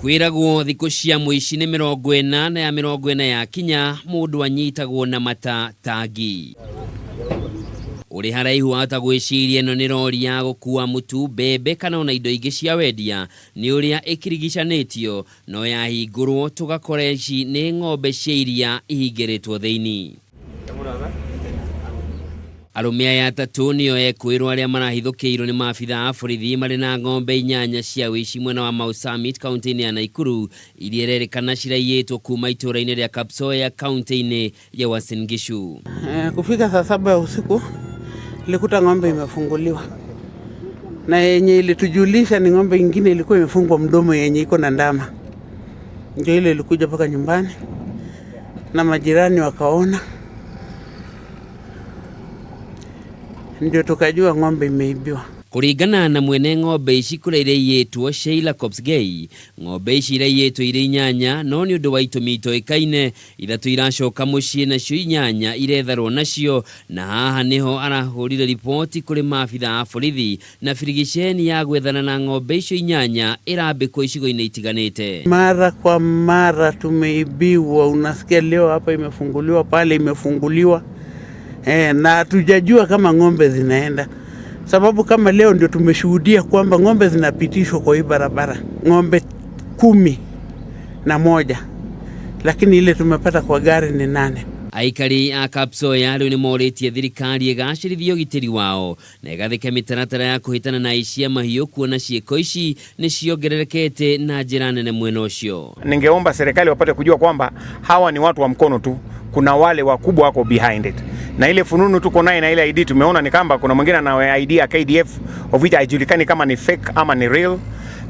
Kwiragwo thiku cia muici ni 40 na ya 40 ya kinya mundu anyitagwo na mata tangi. Uri haraihu ata gwiciria no ni rori ya gukua mutu, bebe kana ona indo ingi cia wendia ni uria ikirigicanitio no yahingurwo tugakora ici ni ng'ombe cia iria ihingiritwo thiini. Arume aya atatu nio Ekuirwo aria marahithukiirwo ni maabithaa a borithi mari na ng'ombe 8 cia wici mwena wa Maabithaa kaunti-ini ya Naikuru iria Kurerikana iraiyitwo kuuma ituura-ini ria Kapsoya kaunti-ini ya Uasin Gishu. Kufika saa 7 ya usiku nilikuta ng'ombe imefunguliwa, na yenye ilitujulisha ni ng'ombe ingine ilikuwa imefungwa mdomo yenye iko na ndama. Ndio ile ilikuja mpaka nyumbani na majirani wakaona, ndio tukajua ng'ombe imeibiwa. Kuringana na mwene ng'ombe ici kuria iraiyitwo Sheila Kopsgei, ng'ombe ici iraiyitwo iri 8 no ni undu wa itumi itoikaine, ithatu iracoka mucii nacio 8 iretharwo nacio, na haha niho arahurire ripoti kuri maabithaa a borithi na firigiceni ya gwethana na ng'ombe icio 8 irambikwo icigo-ini itiganite. Mara kwa mara tumeibiwa, unasikia leo hapa imefunguliwa, pale imefunguliwa, na hatujajua kama ng'ombe zinaenda. Sababu kama leo ndio tumeshuhudia kwamba ng'ombe zinapitishwa kwa hii barabara, ng'ombe 11, lakini ile tumepata kwa gari ni 8. Aikari a Kapsoya riu ni moritie thirikari igacirithio gitiri wao na igathika mitaratara ya kuhitana na ici mahiu, kuona ciiko ici ni ciongererekete na njira nene mwena ucio. Ningeomba serikali wapate kujua kwamba hawa ni watu wa mkono tu, kuna wale wakubwa wako behind it. Na ile fununu tuko naye na ile ID tumeona ni kamba kuna mwingine na ID ya KDF of which haijulikani kama ni fake ama ni real.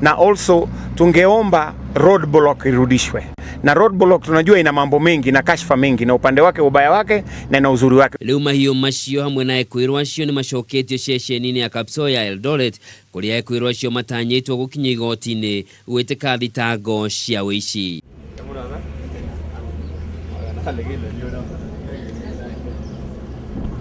Na also tungeomba roadblock irudishwe. Na roadblock tunajua ina mambo mengi na kashfa mengi, na upande wake ubaya wake na na uzuri wake. Leo mahiu macio hamwe na Ekuirwo acio ni macoketio ceceni-ini ya Kapsoya Eldoret kuria Ekuirwo acio matanyitwo gukinya igoti-ini gwitika thitango cia wici.